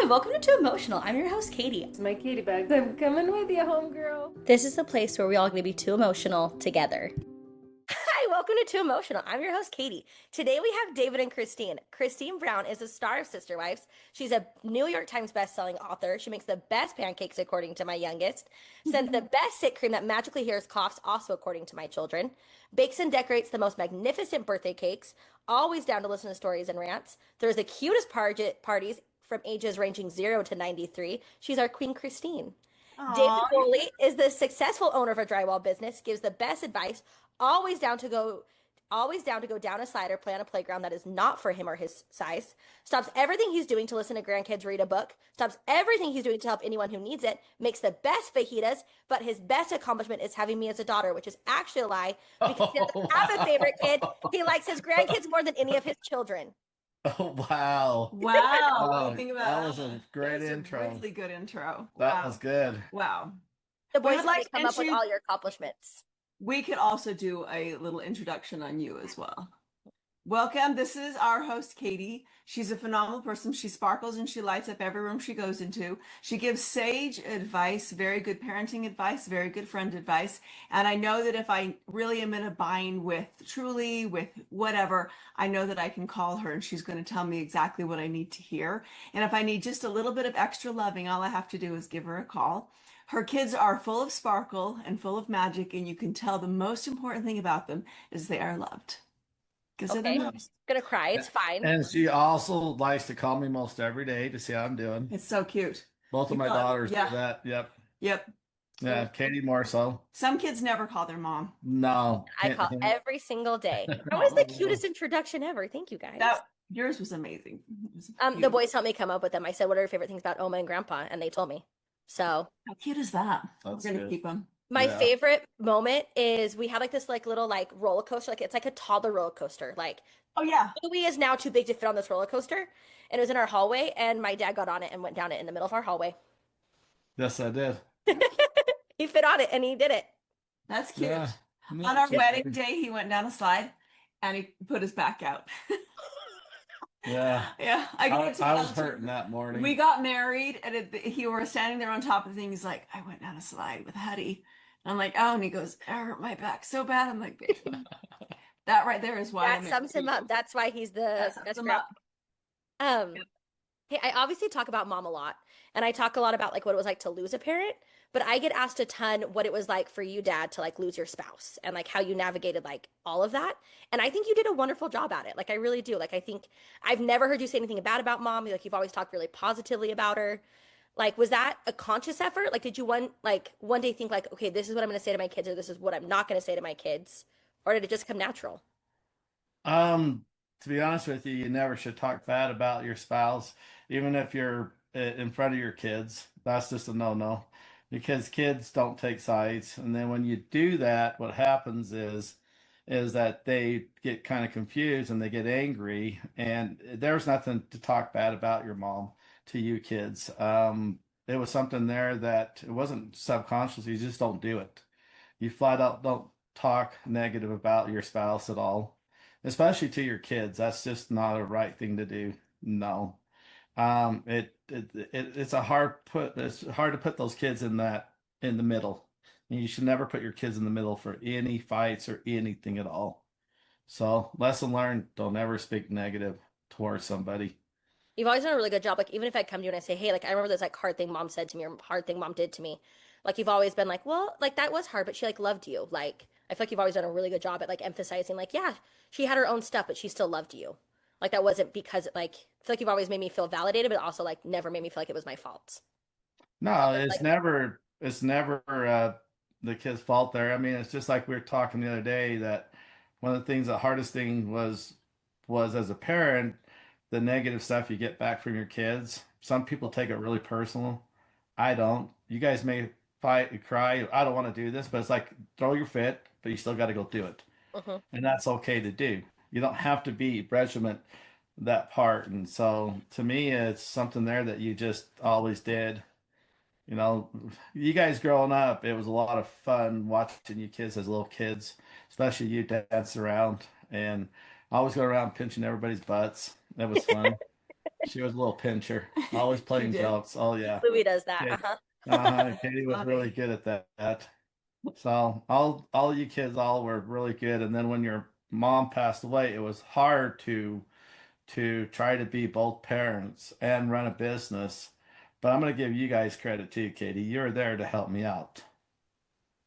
Hi, welcome to Too Emotional. I'm your host, Katie. It's my kitty bags. I'm coming with you, homegirl. This is the place where we all going to be too emotional together. Hi, welcome to Too Emotional. I'm your host, Katie. Today we have David and Christine. Christine Brown is a star of Sister Wives. She's a New York Times best-selling author. She makes the best pancakes, according to my youngest. Sends the best sit cream that magically hears coughs, also according to my children. Bakes and decorates the most magnificent birthday cakes. Always down to listen to stories and rants. There's the cutest parties from ages ranging 0 to 93. She's our Queen Christine. David Aw, Foley is the successful owner of a drywall business, gives the best advice, always down to go always down to go down a slide or play on a playground that is not for him or his size. Stops everything he's doing to listen to grandkids read a book. Stops everything he's doing to help anyone who needs it. Makes the best fajitas, but his best accomplishment is having me as a daughter, which is actually a lie because he doesn't have a favorite kid. He likes his grandkids more than any of his children. Oh, wow. wow. What do you Oh, think about that was a great That was intro. A really good intro. That Wow. was good. Wow. The We boys would let me like to come up with intro- all your accomplishments. We could also do a little introduction on you as well. Welcome. This is our host, Katie. She's a phenomenal person. She sparkles and she lights up every room she goes into. She gives sage advice, very good parenting advice, very good friend advice. And I know that if I really am in a bind with Truly, with whatever, I know that I can call her and she's going to tell me exactly what I need to hear. And if I need just a little bit of extra loving, all I have to do is give her a call. Her kids are full of sparkle and full of magic, and you can tell the most important thing about them is they are loved. Because they're the Okay. most. Gonna cry. It's fine. And she also likes to call me most every day to see how I'm doing. It's so cute. Both of my daughters do Yeah. that. Yep. Yep. Yeah, Katie more so. Some kids never call their mom. No. I call every single day. That was the cutest introduction ever. Thank you guys. That yours was amazing. It was The beautiful. boys helped me come up with them. I said, "What are your favorite things about Oma and Grandpa?" And they told me. So How cute is that? That's We're gonna good. keep them. my Yeah. favorite moment is we had like this like little like roller coaster. Like it's like a toddler roller coaster. Like Oh yeah. Louis is now too big to fit on this roller coaster, and it was in our hallway. And my dad got on it and went down it in the middle of our hallway. Yes, I did. He fit on it and he did it. That's cute. Yeah. On our wedding day, he went down a slide and he put his back out. Yeah. Yeah, I get was to tell you. hurting that morning. We got married, and he were standing there on top of the thing. He's like, "I went down a slide with Huddy." And I'm like, "Oh," and he goes, "I hurt my back so bad." I'm like, "Baby, that right there is why That I'm sums him up. That's why he's the That sums best him grandpa. up. Um, Hey, I obviously talk about mom a lot, and I talk a lot about like what it was like to lose a parent, but I get asked a ton what it was like for you, dad, to like lose your spouse and like how you navigated like all of that. And I think you did a wonderful job at it. Like I really do. Like I think I've never heard you say anything bad about mom. Like you've always talked really positively about her. Like was that a conscious effort? Like did you one day think like, okay, this is what I'm going to say to my kids or this is what I'm not going to say to my kids? Or did it just come natural? Um, to be honest with you, you never should talk bad about your spouse, even if you're in front of your kids. That's just a no-no because kids don't take sides. And then when you do that, what happens is that they get kind of confused and they get angry. And there's nothing to talk bad about your mom to you kids. It was something there that it wasn't subconscious. You just don't do it. You flat out don't talk negative about your spouse at all, especially to your kids. That's just not a right thing to do. No. It's a hard put. It's hard to put those kids in that in the middle. You should never put your kids in the middle for any fights or anything at all. So, lesson learned: don't ever speak negative towards somebody. You've always done a really good job. Like even if I come to you and I say, "Hey, like I remember this like hard thing mom said to me or hard thing mom did to me," like you've always been like, "Well, like that was hard, but she like loved you." Like I feel like you've always done a really good job at like emphasizing, like, yeah, she had her own stuff, but she still loved you. Like that wasn't because like I feel like you've always made me feel validated, but also like never made me feel like it was my fault. No, Like, it's never the kid's fault there. I mean, it's just like we were talking the other day that one of the things, the hardest thing was as a parent, the negative stuff you get back from your kids. Some people take it really personal. I don't. You guys may fight and cry. I don't want to do this, but it's like throw your fit, but you still got to go do it, mhm. and that's okay to do. You don't have to be regiment that part. And so to me, it's something there that you just always did. You know, you guys growing up, it was a lot of fun watching you kids as little kids, especially you dance around and always go around pinching everybody's butts. That was fun. She was a little pincher, always She playing did. jokes. Oh yeah. Louis does that. Okay. Uh-huh. Katie was really Funny. good at that. So all you kids all were really good. And then when your mom passed away, it was hard to try to be both parents and run a business. But I'm going to give you guys credit too, Katie. You were there to help me out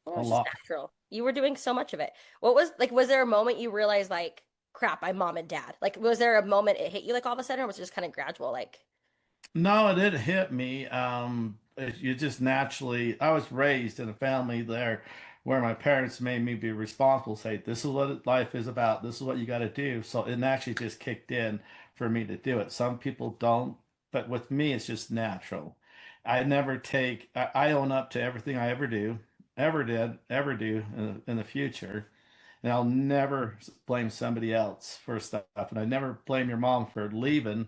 Well, a it's just lot. natural. You were doing so much of it. What was like, was there a moment you realized like, crap, I'm mom and dad? Like, was there a moment it hit you like all of a sudden, or was it just kind of gradual? Like, No, it didn't hit me. You just naturally, I was raised in a family there where my parents made me be responsible, say, this is what life is about, this is what you got to do. So it naturally just kicked in for me to do it. Some people don't, but with me, it's just natural. I own up to everything I ever do, ever did, ever do in the future. And I'll never blame somebody else for stuff. And I never blame your mom for leaving.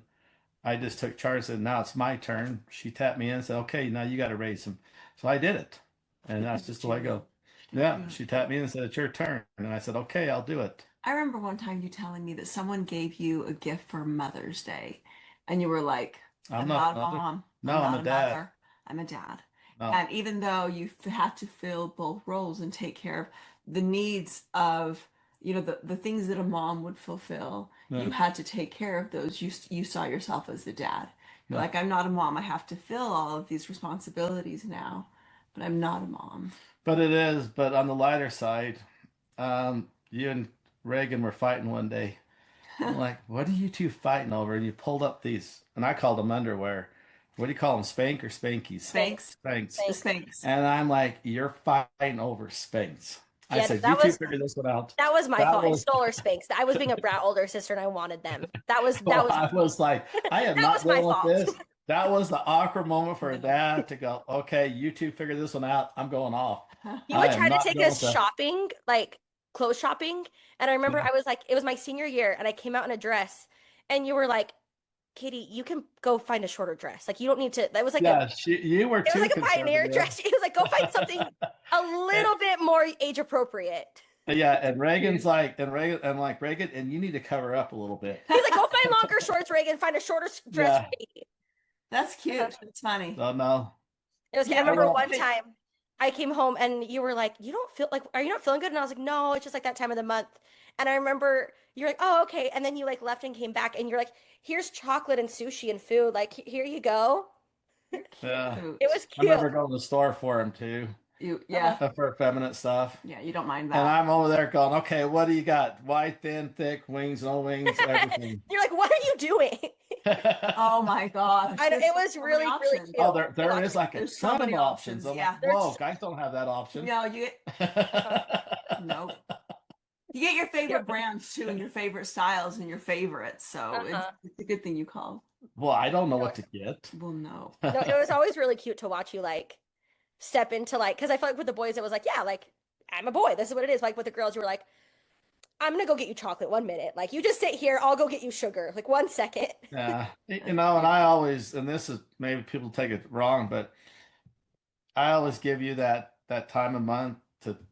I just took charge and said, now it's my turn. She tapped me in and said, okay, now you got to raise him. So I did it. And Good that's for just the way I you. go. Good for Yeah. you. She tapped me in and said, it's your turn. And I said, okay, I'll do it. I remember one time you telling me that someone gave you a gift for Mother's Day, and you were like, I'm I'm not not a another. mom, I'm No, I'm not a a dad. mother, I'm a dad. No. And even though you had to fill both roles and take care of the needs of, the things that a mom would fulfill, Yeah. you had to take care of those. You saw yourself as a dad. You're Yeah. like, I'm not a mom. I have to fill all of these responsibilities now, but I'm not a mom. But it is. But on the lighter side, you and Reagan were fighting one day. I'm like, what are you two fighting over? And you pulled up these, and I called them underwear. What do you call them? Spank or Spankies? Spanx, thanks, Spanks. the thanks. Spanx. And I'm like, you're fighting over Spanx. I Yeah, no, said, you two figure this one out. that was my That fault. I was, stole her Spanx. I was being a brat older sister, and I wanted them. That well, was I was like, I am that not was my dealing with fault. this. That was the awkward moment for a Yeah. dad to go, okay, you two figure this one out. I'm going off. You I would am try to not take dealing us with that. shopping, like clothes shopping. And I remember Yeah. I was like, it was my senior year, and I came out in a dress, and you were like, Katie, you can go find a shorter dress. Like you don't need to. That was like Yeah, you were it was too like a pioneer conservative. dress. It was like go find something a And, little bit more age appropriate. yeah, and Cute. Reagan's like, and Reagan, I'm like, Reagan, and you need to cover up a little bit. He's like, go find longer shorts, Reagan. Find a shorter dress for Yeah. Katie. That's cute. That's funny. So no. It was. I Yeah, I remember don't. one time I came home and you were like, "You don't feel like, are you not feeling good?" And I was like, "No, it's just like that time of the month." And I remember you're like, "Oh, okay." And then you like left and came back and you're like, "Here's chocolate and sushi and food. Like here you go." you're Yeah. It cute. was I cute. remember going to the store for him too, Yeah, for feminine stuff. yeah, you don't mind And that. I'm over there going, okay, what do you got? Wide, thin, thick, wings, no wings, everything. You're like, "What are you doing?" Oh my gosh, I know there's it so, was so many really really options. cute. Oh, there, I there loved is it. like a There's so ton of many options. options. I'm like, Yeah. whoa, There's guys don't have that option. No, you get uh-huh. no. You get your Yep. favorite brands too, and your favorite styles and your favorites. So Uh-huh. it's a good thing you called. Well, I don't know No, what to get. Well, no. no, it was always really cute to watch you like step into like because I feel like with the boys it was like, yeah, like I'm a boy. This is what it is. Like with the girls, you were like, I'm gonna go get you chocolate 1 minute. Like you just sit here, I'll go get you sugar. Like 1 second. Yeah, That's and cute. I always, and this is maybe people take it wrong, but I always give you that time of month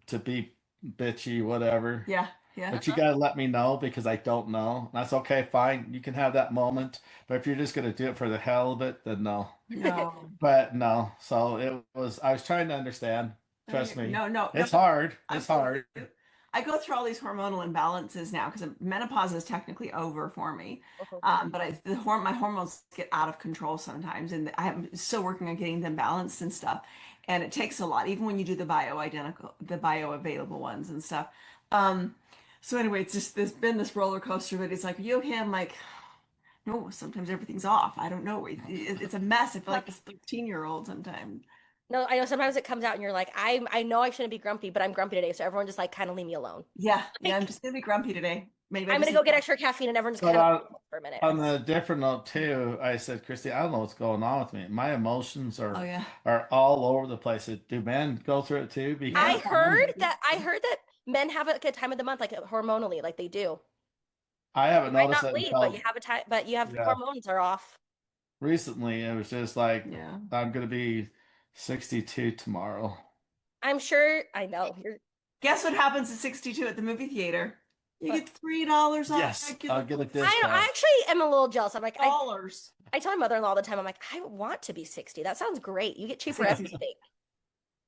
to be bitchy, whatever. Yeah, yeah. But you Uh-huh. gotta let me know because I don't know. That's okay, fine. You can have that moment. But if you're just gonna do it for the hell of it, then no. No. But no. So I was trying to understand. Trust me. No, no, no. It's hard. I'm It's with hard. you. I go through all these hormonal imbalances now because menopause is technically over for me. Uh-huh. But my hormones get out of control sometimes, and I'm still working on getting them balanced and stuff. And it takes a lot, even when you do the bioavailable ones and stuff. Um, so anyway, it's just there's been this roller coaster, but it's like you him like no, sometimes everything's off. I don't know. It's a mess. I feel like this 13-year-old sometimes. No, I know sometimes it comes out and you're like, I know I shouldn't be grumpy, but I'm grumpy today, so everyone just like kind of leave me alone. Yeah, yeah. I'm Like just gonna be grumpy today. Maybe I I'm just gonna need go get extra caffeine and everyone just But kind of for a minute. on the different note too, I said, Christy, I don't know what's going on with me. My emotions Oh yeah. are all over the place. Do men go through it too? Yeah. Because I heard that men have a good time of the month, like hormonally, like they do. I You haven't might noticed not it bleed, but you until have a time, but you have yeah, hormones are off. recently. It was just like Yeah. I'm gonna be 62 tomorrow. I'm sure I know you're Guess what happens at 62 at the movie theater? You But get $3 off Yes, I'll get a I discount. actually am a little jealous. I'm like, dollars. I tell my mother-in-law all the time, I'm like, I want to be 60. That sounds great. You get cheaper 60. everything.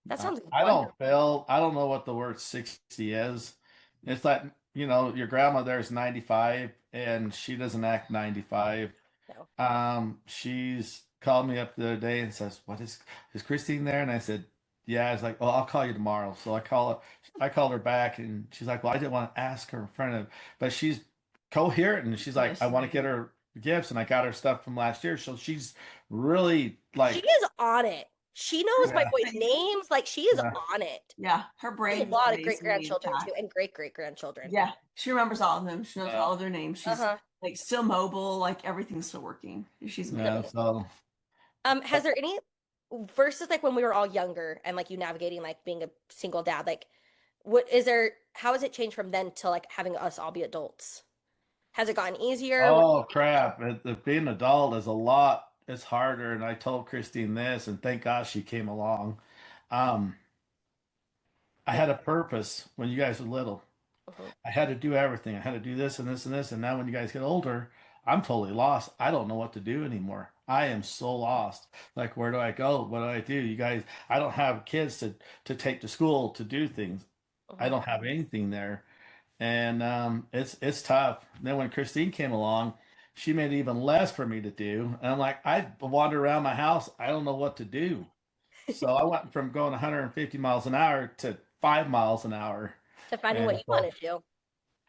That sounds I don't wonderful. feel, I don't know what the word 60 is. It's like, your grandma there is 95 and she doesn't act 95. No. She's called me up the other day and says, is Christine there? And I said, yeah. I was like, oh, I'll call you tomorrow. So I called her back and she's like, well, I didn't want to ask her in front of, but she's coherent and she's like, Yes. I want to get her gifts and I got her stuff from last year. So she's really She like, is on it. She knows my yeah, boys' names. Like she is yeah, on it. Yeah, her She has brain a is lot of great amazingly grandchildren too, intact. and great great grandchildren. Yeah, she remembers all of them. She knows yeah, all of their names. She's Uh-huh. like still mobile, like everything's still working. She's yeah. amazing. So Has there any versus like when we were all younger and like you navigating like being a single dad, like what is there how has it changed from then to like having us all be adults? Has it gotten easier? oh crap! Being an adult is a lot. It's harder, and I told Christine this, and thank God she came along. Um, I Yeah. had a purpose when you guys were little. Mhm. I had to do everything. I had to do this and this and this. And now when you guys get older, I'm totally lost. I don't know what to do anymore. I am so lost. Like, where do I go? What do I do? You guys, I don't have kids to take to school to do things. I Mhm. don't have anything there. And it's tough. Then when Christine came along, she made even less for me to do. And I'm like, I wander around my house. I don't know what to do. So I went from going 150 miles an hour to 5 miles an hour. To finding what And you so, want to do.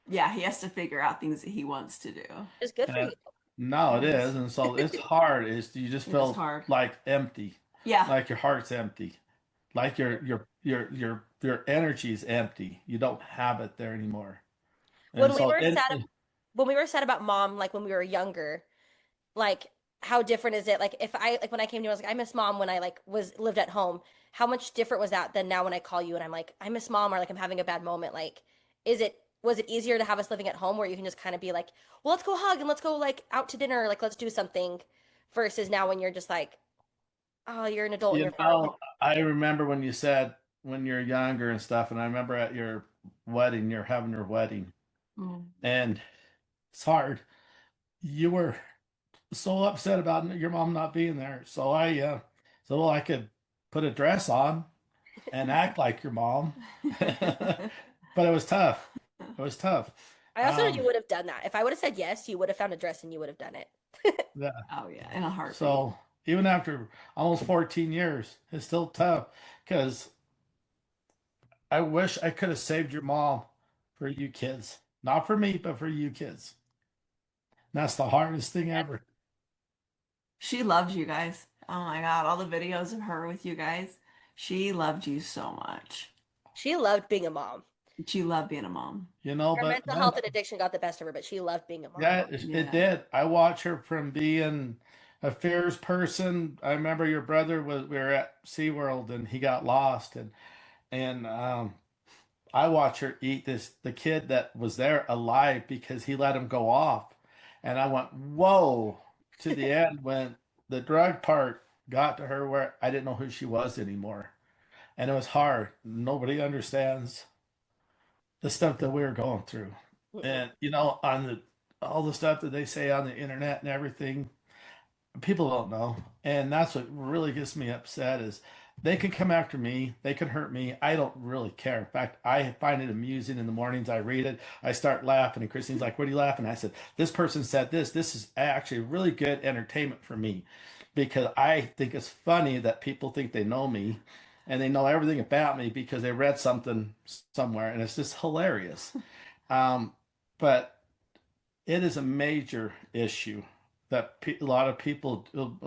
Yeah, he has to figure out things that he wants to do. It's good for and you. no, it It is. is. And so it's hard. Is you just It is feel hard. like empty, Yeah. like your heart's empty, like your energy's empty. You don't have it there anymore. And When we so were sad when we were sad about mom, like when we were younger, like how different is it? Like if I like when I came to you, I was like, I miss mom when I like was lived at home. How much different was that than now when I call you and I'm like, I miss mom or like I'm having a bad moment? Like, was it easier to have us living at home where you can just kind of be like, well, let's go hug and let's go like out to dinner, like let's do something, versus now when you're just like, oh, you're an adult and you're far away. I remember when you said when you're younger and stuff, and I remember at your wedding, you're having your wedding, Mm. and it's hard. You were so upset about your mom not being there. So well, I could put a dress on and act like your mom, but it was tough. It was tough. I also know you Um, would have done that. If I would have said yes, you would have found a dress and you would have done it. yeah. Oh yeah, in a heartbeat. So even after almost 14 years, it's still tough because I wish I could have saved your mom for you kids. Not for me, but for you kids. That's the hardest thing ever. She loves you guys. Oh my God, all the videos of her with you guys. She loved you so much. She loved being a mom. She loved being a mom. Her But mental health and addiction got the best of her, but she loved being a mom. yeah, it Yeah. did. I watch her from being a fierce person. I remember your brother we were at SeaWorld and he got lost and I watch her eat the kid that was there alive because he let him go off. And I went, whoa, to the end when the drug part got to her where I didn't know who she was anymore. And it was hard. Nobody understands the stuff that we were going through. Mm-mm. And on the all the stuff that they say on the internet and everything, people don't know. And that's what really gets me upset is they can come after me, they can hurt me. I don't really care. In fact, I find it amusing in the mornings. I read it, I start laughing, and Christine's like, "What are you laughing?" I said, "This person said this. This is actually really good entertainment for me because I think it's funny that people think they know me and they know everything about me because they read something somewhere, and it's just hilarious." Um, but it is a major issue that a lot of people do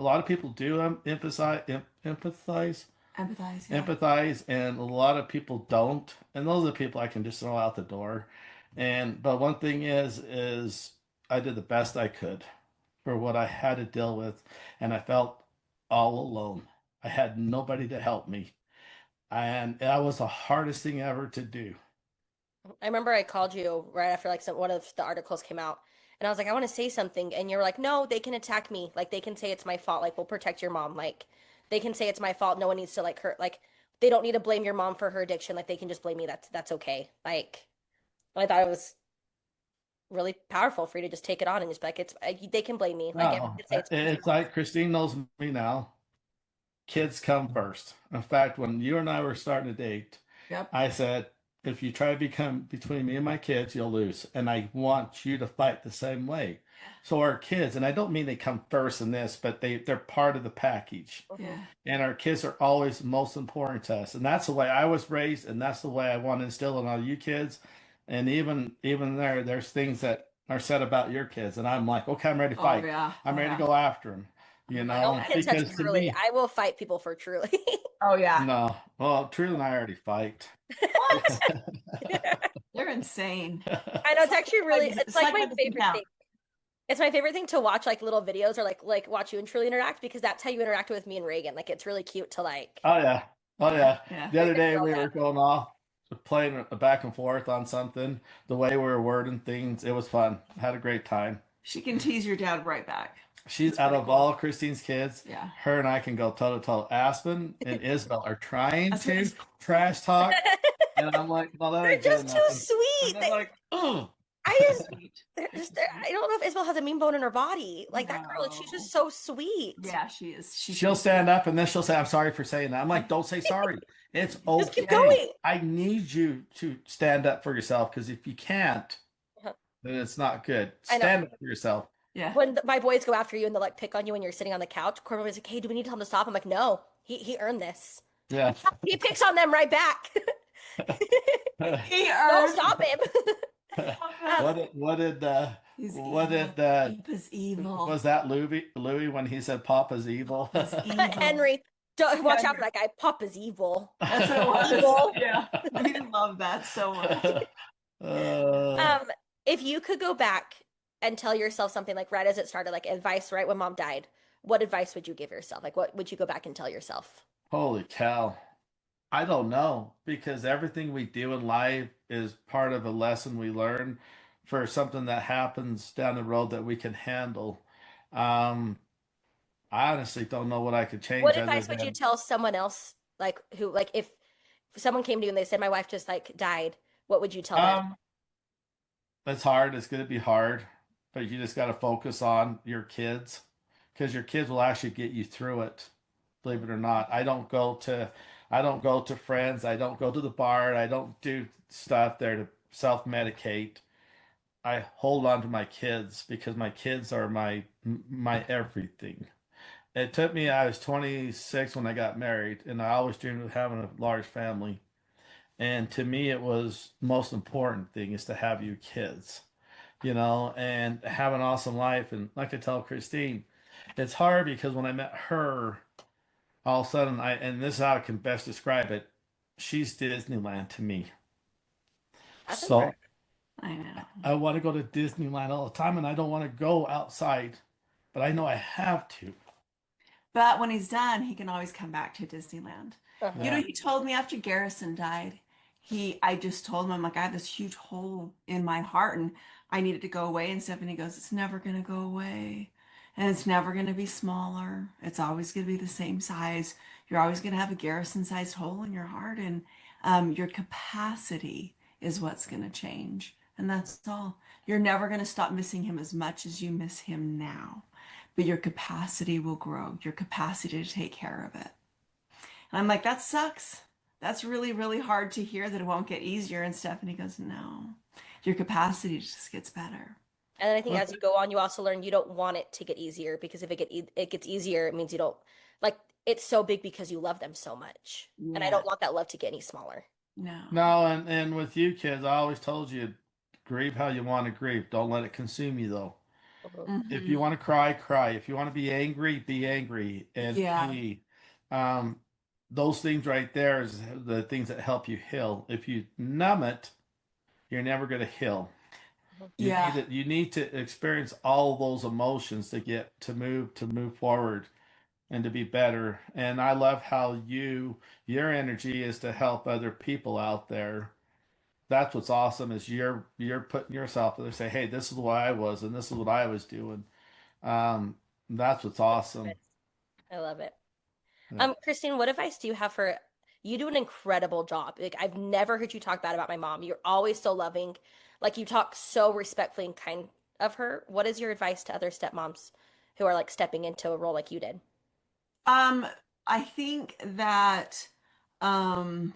Empathize, yeah. empathize, and a lot of people don't. And those are the people I can just throw out the door. And but one thing is I did the best I could for what I had to deal with, and I felt all alone. I had nobody to help me, and that was the hardest thing ever to do. I remember I called you right after like one of the articles came out, and I was like, I want to say something, and you were like, no, they can attack me, like they can say it's my fault, like we'll protect your mom, like they can say it's my fault. No one needs to like hurt, like they don't need to blame your mom for her addiction, like they can just blame me. That's okay. Like I thought it was. really powerful for you to just take it on and just be like, they can blame me. Like, everyone No, can say it's my it's fault. like Christine knows me now. Kids come first. In fact, when you and I were starting to date, Yep. I said, if you try to become between me and my kids, you'll lose. And I want you to fight the same way. So our kids, and I don't mean they come first in this, but they're part of the package. Mhm. Yeah. And our kids are always most important to us. And that's the way I was raised, and that's the way I want to instill in all you kids. And even there's things that are said about your kids, and I'm like, okay, I'm ready to Oh fight. yeah. I'm Oh ready to yeah. go after them, Oh you my No know, God. one can touch because to Truly. me, I will fight people for Truly. Oh yeah. no, well, Trude and I already fight. What? They're insane. I know It's it's actually really, it's it's like like my that doesn't favorite count. thing. It's my favorite thing to watch like little videos or like watch you and Truly interact because that's how you interact with me and Reagan. Like it's really cute to like Oh yeah, oh Yeah. yeah. Yeah. The other get day yelled we at. were going off, playing back and forth on something. The way we were wording things, it was fun. Had a great time. She can tease your dad right back. She's It's out pretty of cool. all Christine's kids, Yeah. her and I can go toe to toe. Aspen and Isabel are trying That's what to he's trash talk, and I'm like, well, that They're ain't good just too enough. And sweet. they're like, oh. I so just sweet. I don't know if Isabel has a mean bone in her body. Like that girl, she's just No. so sweet. Yeah, she is. She's She'll stand up and then she'll say, I'm sorry for saying that. I'm like, don't say sorry. It's Just keep yeah. okay. going. I need you to stand up for yourself because if you can't, Uh-huh. then it's not good. I know. Stand up for yourself. Yeah. When my boys go after you and they'll like pick on you when you're sitting on the couch, Corbin was like, "Hey, do we need to tell him to stop?" I'm like, "No, he earned this. Yeah. He picks on them right back. He Don't earned. stop him." Oh, God. He's what evil. did Papa's evil. was that Louis when he said Papa's evil? Papa's evil. Henry, watch out for Henry. that guy. Papa's evil. That's what it was. Evil. Yeah. We love that so much. uh, Um, if you could go back and tell yourself something like right as it started, like advice right when mom died, what advice would you give yourself? Like what would you go back and tell yourself? holy cow. I don't know because everything we do in life is part of a lesson we learn for something that happens down the road that we can handle. Um, I honestly don't know what I could What change other advice would you than tell someone else like who like if someone came to you and they said my wife just like died, what would you tell them? um, it's hard. It's going to be hard, but you just got to focus on your kids because your kids will actually get you through it. Believe it or not, I don't go to friends. I don't go to the bar. I don't do stuff there to self-medicate. I hold on to my kids because my kids are my everything. It took me, I was 26 when I got married, and I always dreamed of having a large family. And to me, it was most important thing is to have you kids, and have an awesome life. And like I tell Christine, it's hard because when I met her, all of a sudden and this is how I can best describe it, she's Disneyland to me. That's So impressive. I know. I want to go to Disneyland all the time, and I don't want to go outside, but I know I have to. But when he's done, he can always come back to Disneyland. You Uh-huh. know, Yeah. he told me after Garrison died, I just told him, I'm like, I have this huge hole in my heart and I need it to go away. And Stephanie goes, it's never going to go away. And it's never going to be smaller. It's always going to be the same size. You're always going to have a Garrison-sized hole in your heart. And your capacity is what's going to change. And that's all. You're never going to stop missing him as much as you miss him now. But your capacity will grow, your capacity to take care of it. And I'm like, that sucks. That's really, really hard to hear that it won't get easier. And Stephanie goes, no, your capacity just gets better. And then I think Well, as you go on, you also learn you don't want it to get easier because if it gets easier, it means you don't like it's so big because you love them so much. And I Yeah, don't want that love to get any smaller. no. no, and with you kids, I always told you, grieve how you want to grieve. Don't let it consume you though. Mhm. If Hmm. you want to cry, cry. If you want to be angry, be angry. And Yeah, um, those things right there is the things that help you heal. If you numb it, you're never going to heal. You yeah, need it. You need to experience all those emotions to get to move forward and to be better. And I love how your energy is to help other people out there. That's what's awesome is you're putting yourself there. Say, hey, this is what I was, and this is what I was doing. Um, that's what's awesome. I love it. Yeah. Christine, what advice do you have for You do an incredible job. Like I've never heard you talk bad about my mom. You're always so loving. Like you talk so respectfully and kind of her. What is your advice to other stepmoms who are like stepping into a role like you did? Um, I think that um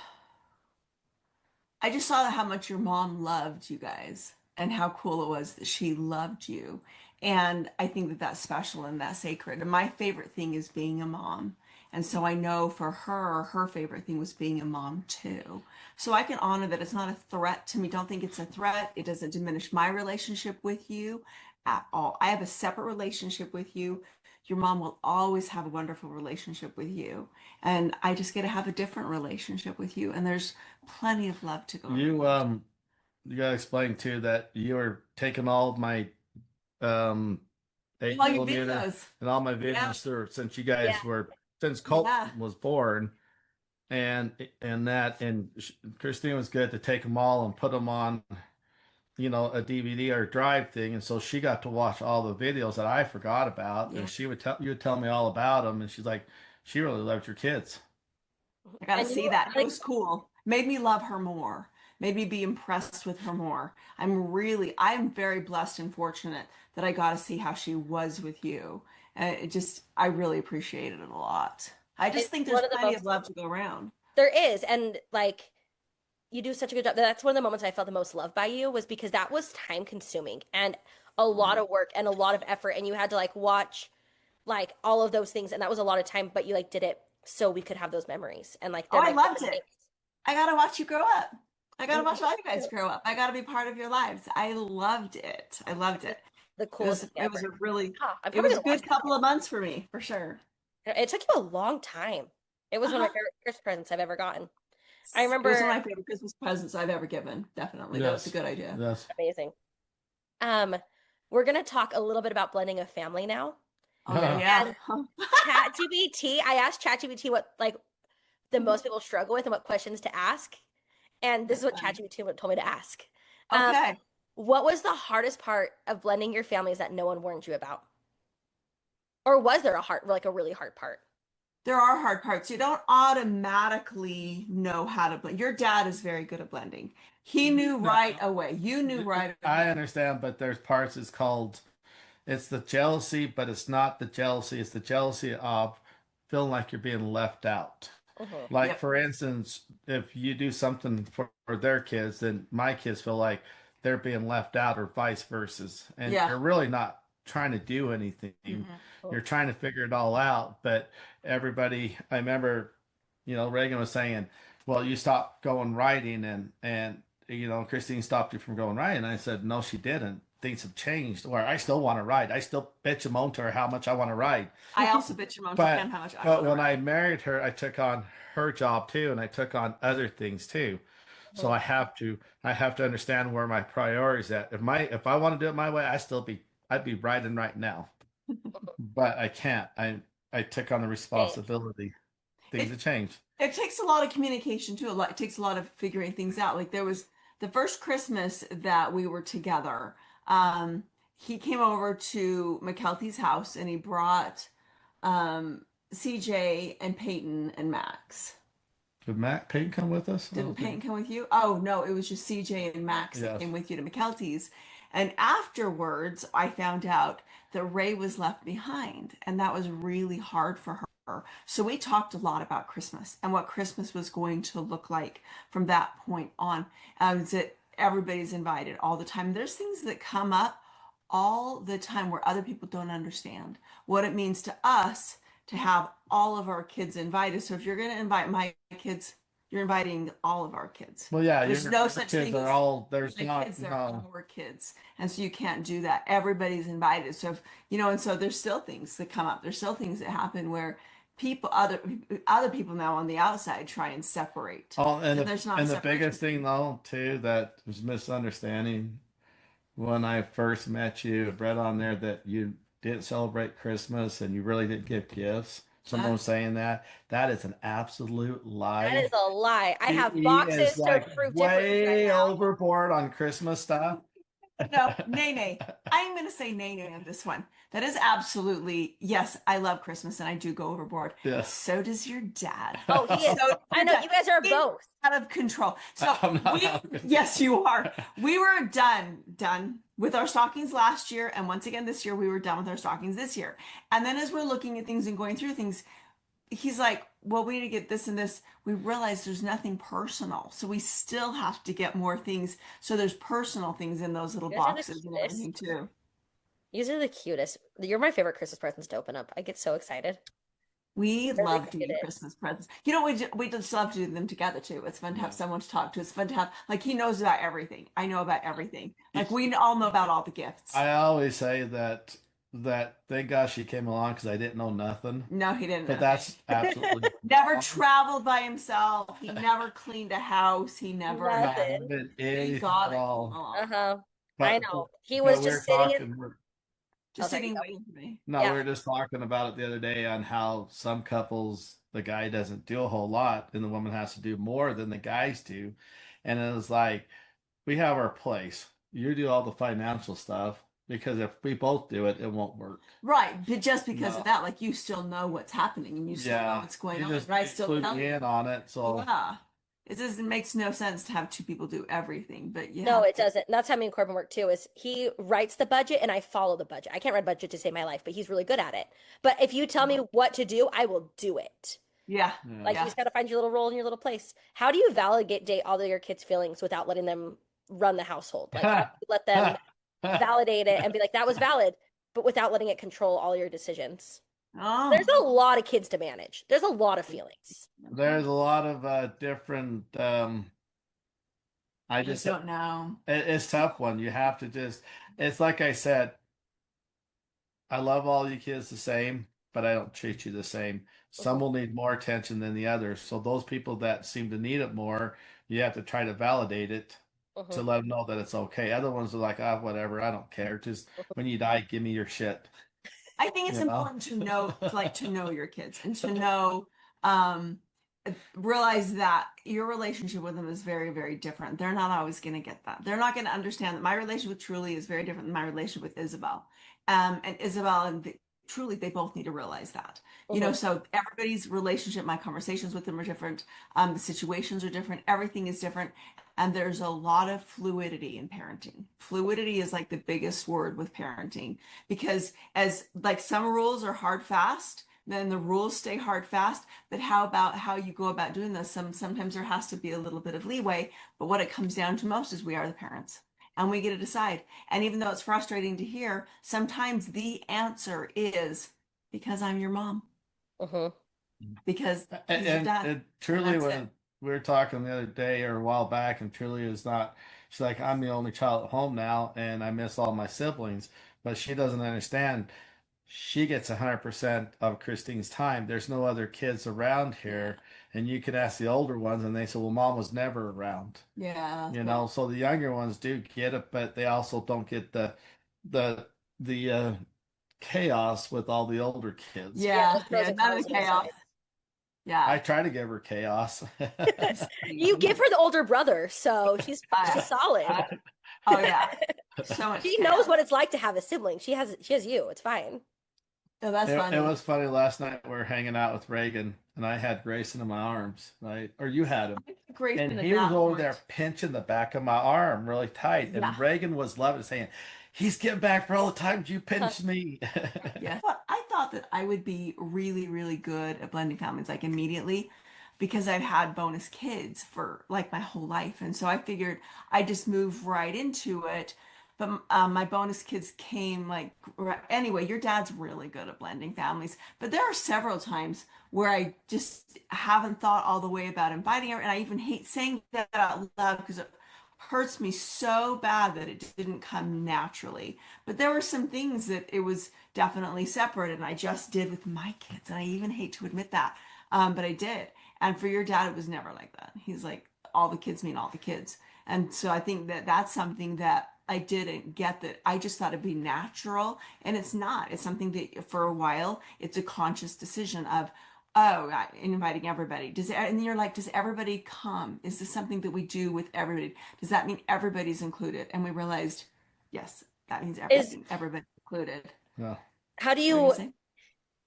I just saw how much your mom loved you guys and how cool it was that she loved you. And I think that that's special and that's sacred. And my favorite thing is being a mom. And so I know for her, her favorite thing was being a mom too. So I can honor that it's not a threat to me. Don't think it's a threat. It doesn't diminish my relationship with you at all. I have a separate relationship with you. Your mom will always have a wonderful relationship with you. And I just get to have a different relationship with you. And there's plenty of love to go You around. you gotta explain too that you were taking all of my um eight All your millimeter videos. and all my Yeah. videos through since you Yeah. guys were since Colt Yeah. was born and Christine was good to take them all and put them on a DVD or drive thing, and so she got to watch all the videos that I forgot about, Yeah. and you would tell me all about them, and she's like, she really loved your kids. I got to And see you that. It like was cool. Made me love her more. Made me be impressed with her more. I'm very blessed and fortunate that I got to see how she was with you. And I really appreciated it a lot. I just it's think there's one of the plenty of most love to go around. there is, and like you do such a good job. That's one of the moments I felt the most loved by you was because that was time consuming and a lot Mm. of work and a lot of effort, and you had to like watch like all of those things, and that was a lot of time, but you like did it so we could have those memories, and like Oh, they're I my loved favorite it. things. I got to watch you grow up. I got to And watch all you guys grow up. I got to be part of your lives. I loved it. I loved it. it's the It coolest was thing it was ever. a really I'm it probably was a gonna watch good that couple of months for me, for sure. again. It took you a long time. It was one of my Uh-huh. favorite Christmas presents I've ever gotten. I It was remember one of my favorite Christmas presents I've ever given. Definitely. That was a Yes, good idea. yes. amazing. Um, we're gonna talk a little bit about blending a family now. Okay, yeah. And ChatGPT, I asked ChatGPT what like the most people struggle with and what questions to ask. And this is That's what funny. ChatGPT told me to ask. Um, Okay. what was the hardest part of blending your families that no one warned you about? Or was there like a really hard part? There are hard parts. You don't automatically know how to blend. Your dad is very good at blending. He knew No, right away. You knew right I away. understand, but there's parts it's the jealousy, but it's not the jealousy. It's the jealousy of feeling like you're being left out. Hmm. Like Yep. for instance, if you do something for their kids, then my kids feel like they're being left out or vice versa. And Yeah. you're really not trying to do anything. Mhm. You're trying to figure it all out. But I remember, Reagan was saying, well, you stopped going riding and Christine stopped you from going riding. And I said, no, she didn't. Things have changed where I still want to ride. I still bitch and moan to her how much I want to ride. I also bitch and moan to But him how much I but want to when I ride. married her, I took on her job too, and I took on other things too. So I have to understand where my priorities at. If I want to do it my way, I'd be riding right now. But I can't. I took on the Change. responsibility. Things It have changed. it takes a lot of communication too. It takes a lot of figuring things out. Like there was the first Christmas that we were together. He came over to McKelty's house and he brought CJ and Peyton and Max. Did Matt Payne come with us? I Didn't don't think. Peyton come with you? Oh no, it was just CJ and Max that Yes. came with you to McKelty's. And afterwards, I found out that Ray was left behind, and that was really hard for her. So we talked a lot about Christmas and what Christmas was going to look like from that point on. That everybody's invited all the time. There's things that come up all the time where other people don't understand what it means to us to have all of our kids invited. So if you're going to invite my kids, you're inviting all of our kids. Well, yeah, There's no your such kids thing are as all. There's my not kids, they're no. our kids. And so you can't do that. Everybody's invited. So and so there's still things that come up. There's still things that happen where other people now on the outside try and separate. Oh, And there's not a and the separation. biggest thing though too that was misunderstanding when I first met you, I read on there that you didn't celebrate Christmas and you really didn't give gifts. Someone Huh? was saying that. That is an absolute That lie. is a lie. I have He is boxes to like prove differently right way now. overboard on Christmas stuff. No, nay, nay. I'm going to say nay, nay on this one. That is absolutely, yes, I love Christmas and I do go overboard. Yes. So does your dad. Oh, he So is. does I your know dad. you guys are He's both. out of control. So I'm not we, out of control. yes, you are. We were done with our stockings last year. And once again, this year, we were done with our stockings this year. And then as we're looking at things and going through things, he's like, well, we need to get this and this. We realize there's nothing personal. So we still have to get more things. So there's personal things in those little You guys are the boxes and everything cutest. too. These are the cutest. You're my favorite Christmas presents to open up. I get so excited. We They're the love doing cutest. Christmas presents. You know, we just love to do them together too. It's fun to have Yeah. someone to talk to. It's fun to have, like, he knows about everything. I know about everything. Like, we all know about all the gifts. I always say that thank gosh she came along because I didn't know nothing. No, he didn't But know. that's absolutely Never wrong. traveled by himself. He never cleaned a house. He never, Nothing. Not did he anything got at it all. all. Uh-huh. I But know. He was we're just sitting in. talking. Just There you sitting go. waiting for me. No, Yeah. we were just talking about it the other day on how some couples, the guy doesn't do a whole lot and the woman has to do more than the guys do. And it was like, we have our place. You do all the financial stuff because if we both do it, it won't work. Right. But just because No. of that, like, you still know what's happening and you still know Yeah. what's going You on. just But I still include tell me you. in on it. So Yeah. It makes no sense to have two people do everything, but you No, have it to. doesn't. And that's how me and Corbin work too, is he writes the budget and I follow the budget. I can't write a budget to save my life, but he's really good at it. But if you tell me what to do, I will do it. Yeah. Like yeah. you just gotta find your little role in your little place. How do you validate all of your kids' feelings without letting them run the household? Like how do you let them validate it and be like, that was valid, but without letting it control all your decisions? Oh, There's a lot of kids to manage. There's a lot of feelings. There's a lot of different I I just just don't know. it's tough one. You have to just it's like I said, I love all you kids the same, but I don't treat you the same. Some Mhm, will need more attention than the others. So those people that seem to need it more, you have to try to validate it to mhm, let them know that it's okay. Other ones are like, ah, whatever, I don't care. Just when you die, give me your shit. I think it's You know? important to know, like, to know your kids and to know, um, realize that your relationship with them is very, very different. They're not always going to get that. They're not going to understand that my relationship with Truly is very different than my relationship with Isabel. And Isabel and Truly, they both need to realize that. You know, mhm, so everybody's relationship, my conversations with them are different. The situations are different. Everything is different. And there's a lot of fluidity in parenting. Fluidity is like the biggest word with parenting because as like some rules are hard fast, then the rules stay hard fast. But how about how you go about doing this? Sometimes there has to be a little bit of leeway, but what it comes down to most is we are the parents and we get to decide. And even though it's frustrating to hear, sometimes the answer is because I'm your mom, mhm. because And, he's your and dad, it and truly that's was, it. we were talking the other day or a while back, and truly is not, she's like, I'm the only child at home now, and I miss all my siblings, but she doesn't understand. She gets 100% of Christine's time. There's no other kids around Yeah, here. And you could ask the older ones, and they say, well, mom was never around. yeah, You well, know, so the younger ones do get it, but they also don't get the the chaos with all the older kids. Yeah, yeah, there's pros yeah. and None of cons the on both chaos. sides. I Yeah. try to give her chaos. You give her the older brother, so she's Uh, solid. uh, oh yeah, so much She knows chaos. what it's like to have a sibling. She has you. It's fine. Oh, that's It funny. was funny last night. We were hanging out with Reagan, and I had Grayson in my arms, right? Or you had him, and Grayson at he was that over there point. pinching the back of my arm really tight, Yeah. and Reagan was loving it, saying, "He's getting back for all the times you Uh-huh. pinched me." Yeah. I thought that I would be really, really good at blending families like immediately because I've had bonus kids for like my whole life. And so I figured I just move right into it. But my bonus kids came like, anyway, your dad's really good at blending families. But there are several times where I just haven't thought all the way about inviting her. And I even hate saying that out loud because it hurts me so bad that it didn't come naturally. But there were some things that it was definitely separate, and I just did with my kids. And I even hate to admit that, but I did. And for your dad, it was never like that. He's like, all the kids mean all the kids. And so I think that that's something that I didn't get that I just thought it'd be natural. And it's not. It's something that for a while, it's a conscious decision of, oh, inviting everybody. And you're like, does everybody come? Is this something that we do with everybody? Does that mean everybody's included? And we realized, Yes, that means Is everybody included. Yeah. how do What are you you saying?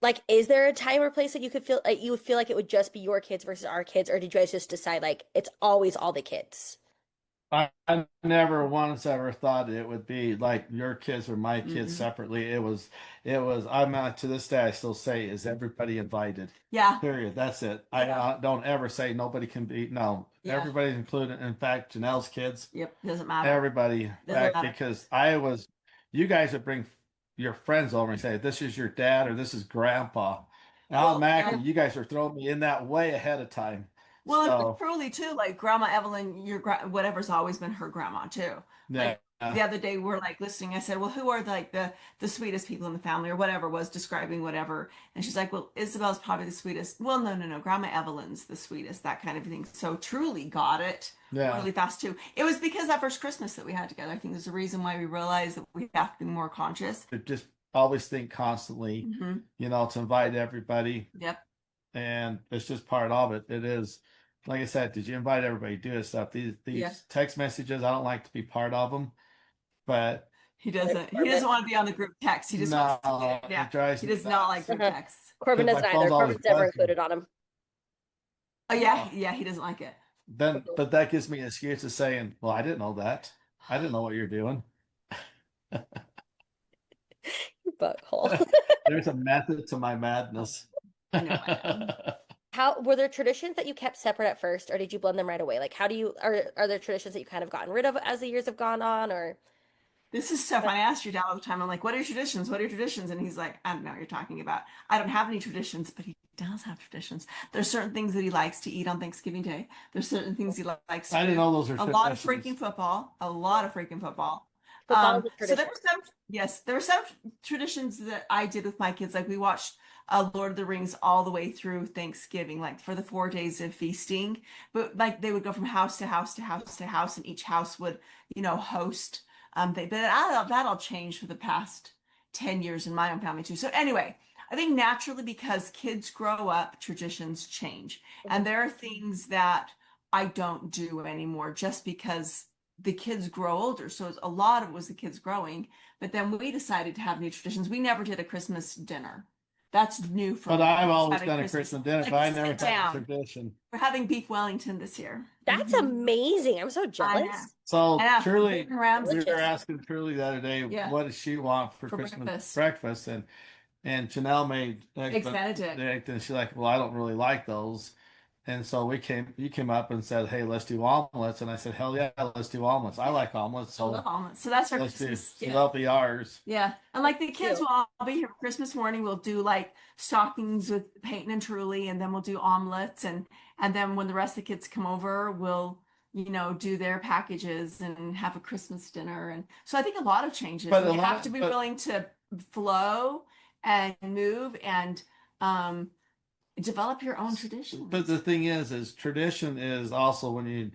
like? Is there a time or place that you could feel like you would feel like it would just be your kids versus our kids, or did you guys just decide like it's always all the kids? I never once ever thought it would be like your kids or my kids Mm-mm. separately. It was, I'm not to this day, I still say, is everybody invited? Yeah, Period. That's it. I don't ever say nobody can be, no, yeah, everybody's included. In fact, Janelle's kids, yep. Doesn't matter. everybody Doesn't back matter. because you guys would bring your friends over and say, this is your dad or this is grandpa. And Well, automatically, yeah. you guys are throwing me in that way ahead of time. Well, and So, truly too, like Grandma Evelyn, whatever's always been her grandma too. yeah. Like the other day, we're like listening. I said, "Well, who are like the sweetest people in the family, or whatever?" Was describing whatever, and she's like, "Well, Isabel's probably the sweetest." Well, no, no, no, Grandma Evelyn's the sweetest. That kind of thing. So truly got it Yeah. really fast too. It was because that first Christmas that we had together. I think there's a reason why we realized that we have to be more conscious. Just always think constantly, Hmm. to invite everybody, Yep. and it's just part of it. It is, like I said, did you invite everybody to do this stuff? Yeah. These text messages, I don't like to be part of them, but He doesn't. He doesn't want to be on the group text. He just wants to no, get. Yeah. it drives He me does not like nuts group Uh-huh. texts. Corbin because my doesn't phone's either. always Corbin's never buzzing. included on him. Oh yeah, yeah, he doesn't like it. Then, but that gives me an excuse of saying, "Well, I didn't know that. I didn't know what you're doing." Butthole. There's a method to my madness. I know, I know. How were there traditions that you kept separate at first, or did you blend them right away? Like, how do you are there traditions that you kind of gotten rid of as the years have gone on, or This is so funny. I ask your dad all the time. I'm like, "What are your traditions? What are your traditions?" And he's like, "I don't know what you're talking about. I don't have any traditions, but he does have traditions. There's certain things that he likes to eat on Thanksgiving Day. There's certain things he likes to I didn't do. know those are A lot of traditions. freaking football. A lot of freaking football. football is a So there tradition? were some, yes, there were some traditions that I did with my kids. Like we watched Lord of the Rings all the way through Thanksgiving, like for the 4 days of feasting. But like they would go from house to house to house to house, and each house would, host but that all changed for the past 10 years in my own family too. So anyway, I think naturally because kids grow up, traditions change. Mhm. And there are things that I don't do anymore just because the kids grow older. So a lot of it was the kids growing. But then we decided to have new traditions. We never did a Christmas dinner. That's new for But me. I've always At a done a Christmas, Christmas dinner, like but we I never sit had a down. tradition. We're having beef Wellington this year. That's Hmm. amazing. I'm so I know. jealous. So I know. truly, Gordon we were Ramsay. asking Truly the other day, Yeah. what does she want for For Christmas breakfast. breakfast? And Janelle made eggs Eggs Benedict. and she's like, well, I don't really like those. And so you came up and said, hey, let's do omelets. And I said, hell yeah, let's do omelets. I like omelets, I love so almonds. So that's our let's do, Christmas. so Yeah. that'll be ours. Yeah. And like the kids Cute. will all be here for Christmas morning. We'll do like stockings with Peyton and Truly, and then we'll do omelets. And then when the rest of the kids come over, we'll, do their packages and have a Christmas dinner. And so I think a lot of changes. But You have to be willing to flow and move and develop your own traditions. But the thing is tradition is also when you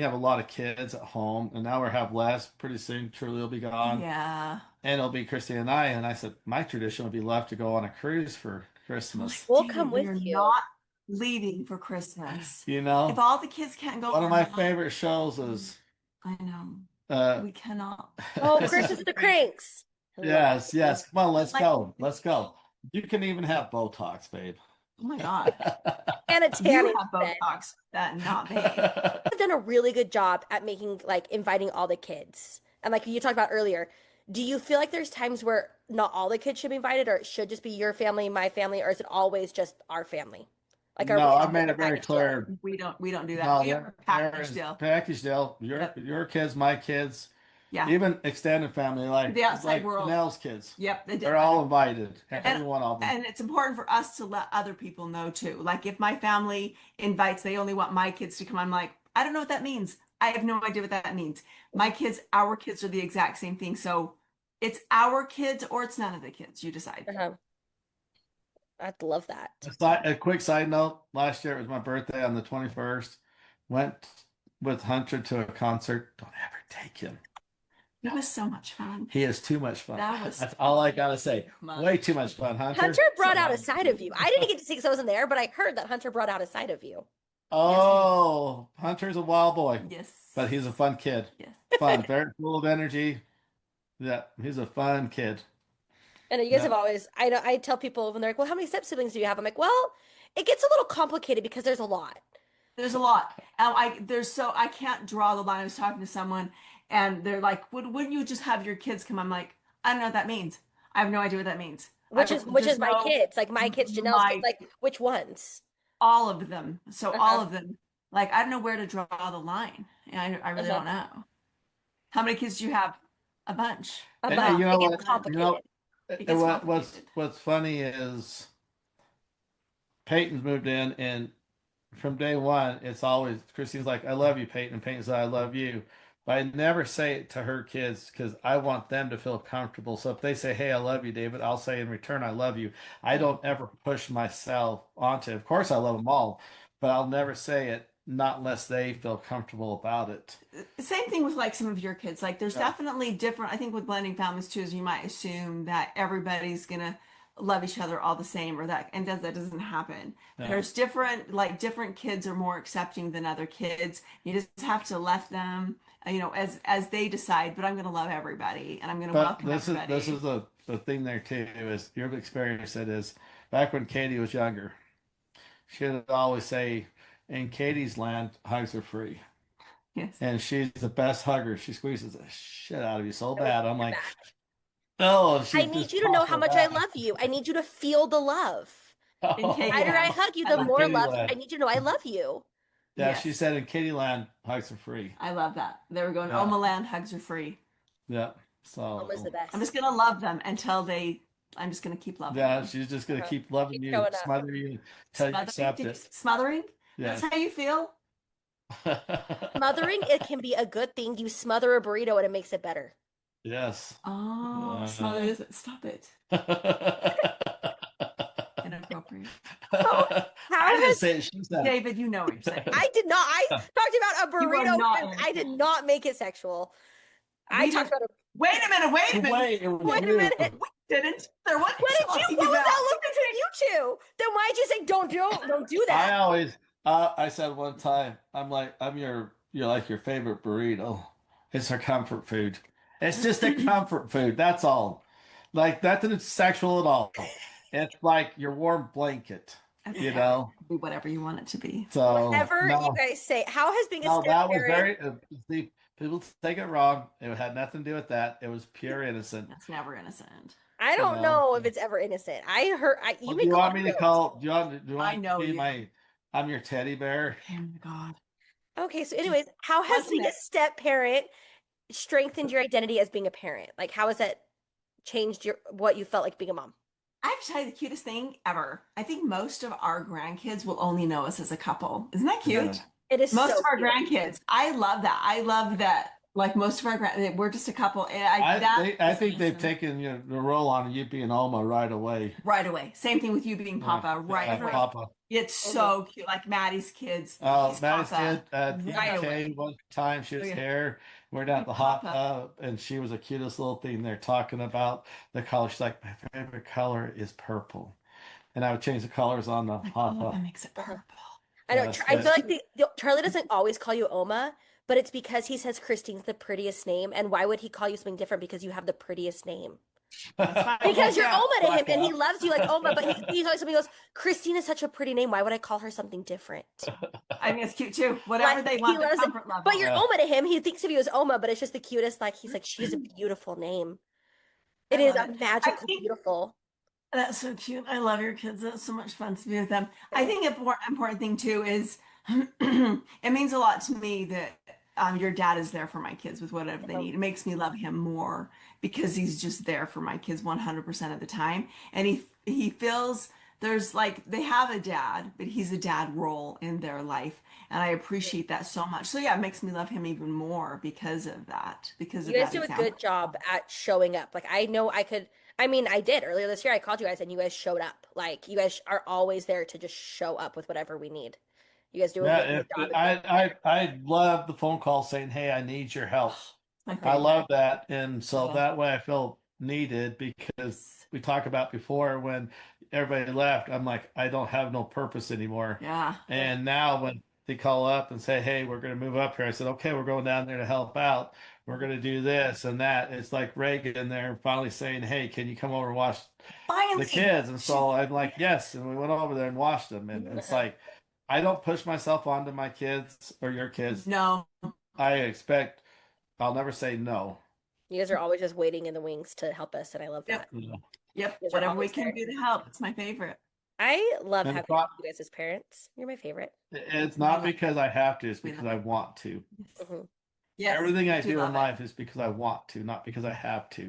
have a lot of kids at home, and now we have less. Pretty soon, Truly will be gone, Yeah. and it'll be Christy and I. And I said my tradition would be left to go on a cruise for Christmas. We'll come David, we with are you. not leaving for Christmas. You If know, all the kids can't go, one of we're my not. favorite shows is I know. uh We cannot. Oh, This is Christmas just with the crazy. Cranks. I love yes, yes. Come on, let's Like, go. Let's go. You can even have Botox, babe. oh my God. and a You tanning have bed. Botox, that not me. I've done a really good job at making like inviting all the kids. And like you talked about earlier, do you feel like there's times where not all the kids should be invited, or it should just be your family, my family, or is it always just our family? Like, are No, we I've made it very package deal? clear. We don't do that. No, We are a package deal. package deal. Yep. Your kids, my kids, Yeah. even extended family, The outside like world. Nell's kids. Yep. They're all invited. Every And- one of them. And it's important for us to let other people know too. Like if my family invites, they only want my kids to come. I'm like, I don't know what that means. I have no idea what that means. My kids, our kids are the exact same thing. So it's our kids or it's none of the kids. You decide. Uh-huh. I'd love that. A quick side note: last year it was my birthday on the 21st. Went with Hunter to a concert. Don't ever take him. It was so much fun. He is too much fun. That's all I gotta say. Fun. Way too much fun, Hunter. Hunter brought So out a fun. side of you. I didn't get to see because I wasn't there, but I heard that Hunter brought out a side of you. Oh, Hunter's a wild boy, Yes. but he's a fun kid. Yes. Fun, very full of energy. Yeah, he's a fun kid. And you guys have Yeah. always, I know, I tell people when they're like, well, how many step siblings do you have? I'm like, well, it gets a little complicated because there's a lot. There's a lot. I can't draw the line. I was talking to someone and they're like, wouldn't you just have your kids come? I'm like, I don't know what that means. I have no idea what that means. Which There's is my no kids, like my kids, Janelle's kids, my like which ones? all of them. So all Uh-huh. of them. Like I don't know where to draw the line. I really Uh-huh. don't know. How many kids do you have? A bunch. A And bunch. you know It gets what? You know complicated. It gets what's complicated. funny is Peyton's moved in, and from day one, it's always Christine's like, "I love you, Peyton," and Peyton's like, "I love you." But I never say it to her kids because I want them to feel comfortable. So if they say, "Hey, I love you, David," I'll say in return, "I love you." I don't ever push myself onto it. Of course, I love them all, but I'll never say it not unless they feel comfortable about it. Same thing with like some of your kids. Like there's Yeah. definitely different, I think with blending families too, is you might assume that everybody's gonna love each other all the same or that and that doesn't happen. Yeah. There's different kids are more accepting than other kids. You just have to let them, as they decide, but I'm gonna love everybody and I'm gonna But welcome this everybody. is the thing there too is your experience it is back when Katie was younger, she would always say, in Katie's land, hugs are free. Yes. And she's the best hugger. She squeezes the shit out of you so I mean, bad. I'm you're like, back. oh, and I she's need just you to know pop how her much I back. love you. I need you to feel the love. In The Oh, Katie tighter I land. hug you, I the love in more Katie love. I land. need you to know I love you. Yeah, she yes. said in Katie land, hugs are free. I love that. They were going, Yeah, Oma land hugs are free. yeah. Almost the So I'm just best. gonna love them until I'm just gonna keep loving yeah, them. she's just gonna Uh-huh. keep loving Keep you, showing up. smother you till you Smothering? accept Did you it. smothering? That's Yes. how you feel? Smothering, it can be a good thing. You smother a burrito and it makes it better. Yes. Oh, smother Uh, is Stop it. Inappropriate. How I how didn't has say it. She said David, you know what you're saying. I did not I talked about a You are burrito not and I did innocent. not make it sexual. I We talked did. about a Wait a minute. Wait a minute. Wait, it was wait a you. minute. We didn't. There. What are What you did you talking what was about? that look between you two? Then why'd you say don't do I that? always, I said one time, I'm like, you're like your favorite burrito. It's her comfort food. It's just a comfort food. That's all. Like nothing sexual at all. It's like your warm blanket, you Okay. know? Be whatever you want it to be. So Whatever you no, guys say. How has being a no, step that was parent very, see, people take it wrong. It had nothing to do with that. It was pure innocent, That's never innocent. I you don't know? know if it's ever innocent. you Well, do make you a lot want of me to jokes. call, do you I want know to be you. I'm your teddy bear? Oh my God. Okay, so Just anyways, how has once a being a minute. step parent strengthened your identity as being a parent? Like how has that changed your what you felt like being a mom? I have to tell you the cutest thing ever. I think most of our grandkids will only know us as a couple. Isn't that Yeah. cute? It is Most so of our cute. grandkids. I love that. I love that. Like most of our we're just a couple, and that I is think they've awesome. taken the role on you being Alma right away. Right away. Same thing with you being Yeah, Papa. Right yeah, away. Uh-huh. Papa. It's Mhm. so cute. Like Maddie's kids, Oh, he's Maddie's Papa. kid at Right EK away. one time she Oh was yeah, here. We're down at you're the hot Papa. tub and she was the cutest little thing there talking about the color. She's like, my favorite color is purple. And I would change the colors on the Like, hot oh, that tub. makes it Uh-huh. purple. I know. Yes, I It's feel but like cute. Charlie doesn't always call you Oma, but it's because he says Christine's the prettiest name. And why would he call you something different? Because you have the prettiest name. That's fine. Because Heck you're yeah. Oma to him, black and he out. loves you like Oma. But he's always something. He goes, Christine is such a pretty name. Why would I call her something different? I think it's cute too. Like Whatever they he want, their loves it. comfort But level. you're Yeah. Oma to him. He thinks of you as Oma, but it's just the cutest. Like he's like, she's a beautiful name. It I is love a it. I magical, think beautiful. that's so cute. I love your kids. That's so much fun to be with them. I Yeah. think an important thing too is it means a lot to me that your dad is there for my kids with whatever they need. It makes me love him more because he's just there for my kids 100% of the time. And he feels there's like they have a dad, but he's a dad role in their life. And I appreciate that so much. So yeah, it makes me love him even more because of that, because You of guys that do a example. good job at showing up. Like I know I could. I mean, I did earlier this year. I called you guys, and you guys showed up. Like you guys are always there to just show up with whatever we need. You guys do a really Yeah, good job. if I love the phone call saying, "Hey, I need your help." It's my I favorite. love that. And so Yeah. that way I feel needed because we talked about before when everybody left, I'm like, I don't have no purpose anymore. Yeah. Yeah. And now when they call up and say, "Hey, we're going to move up here." I said, "Okay, we're going down there to help out. We're going to do this and that." It's like Reagan there finally saying, "Hey, can you come over and watch the Finally. kids?" And so I'm like, "Yes." And we went over there and watched them. And it's like, I don't push myself onto my kids or your kids. No. I expect I'll never say no. You guys are always just waiting in the wings to help us, and I love Yep. that. You know. Yep. You guys are Whatever we always can there. do to help. It's my favorite. I love And having pro- you guys as parents. You're my favorite. it's not because I have to, it's We because love I want to. Hmm. Yes. Everything I do love in it. life is because I want to, not because I have to.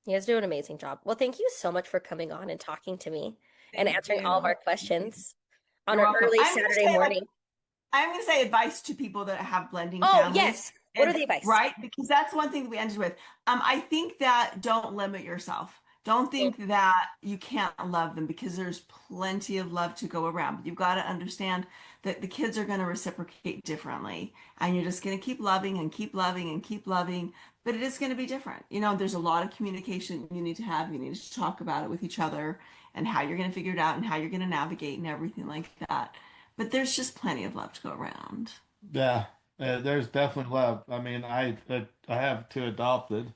You guys do an amazing job. Well, thank you so much for coming on and talking to me and Thank answering all of you. our questions on You're an welcome. early Saturday morning. I'm going to say advice to people that have blending Oh, families. yes. What are the advice? Right? Because that's one thing that we ended with. I think that don't limit yourself. Don't think that you can't love them, because there's plenty of love to go around. But you've got to understand that the kids are going to reciprocate differently. And you're just going to keep loving and keep loving and keep loving. But it is going to be different. There's a lot of communication you need to have. You need to talk about it with each other and how you're going to figure it out and how you're going to navigate and everything like that. But there's just plenty of love to go around. Yeah, there's definitely love. I mean, I have two adopted,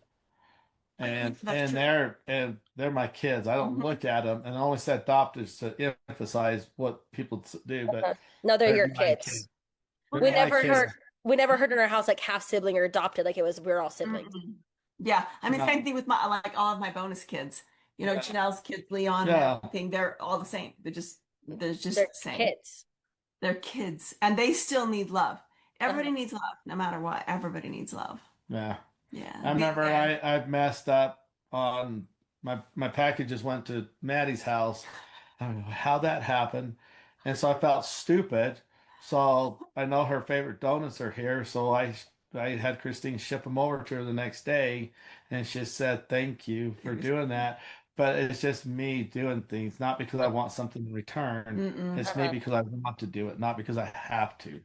and That's and true. they're my kids. I don't Mhm. look at them, and I only said adopted to emphasize what people do, but No, they're they're your my kids. kids. They're We my never heard kids. in our house like half sibling or adopted. Like it was we're all siblings. Mm-mm. Yeah, I mean, No, same thing with my like all of my bonus kids. yeah, Janelle's kids, Leon, and yeah, everything. They're all the same. They're They're just the same. kids. They're kids, and they still need love. Uh-huh. Everybody needs love, no matter what. Everybody needs love. yeah. Yeah, I be remember there. I've messed up on my packages went to Maddie's house. I don't know how that happened. And so I felt stupid. So I know her favorite donuts are here. So I had Christine ship them over to her the next day. And she said, "Thank you for doing that." But it's just me doing things, not because I want something in return. Mm-mm. It's me Uh-huh. because I want to do it, not because I have to.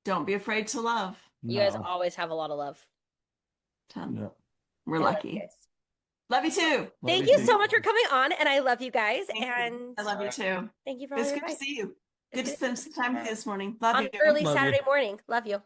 Don't be afraid to love. You guys No. always have a lot of love. Tons. Yeah. We're I love you lucky. guys. Love you too. Love Thank you you too. so much for coming on, and I love you guys. Thank you. And I love you too. thank you for all It's your good to advice. see you. It's Good to good spend some time with you this morning. Love on you. early Love you. Saturday morning. Love you.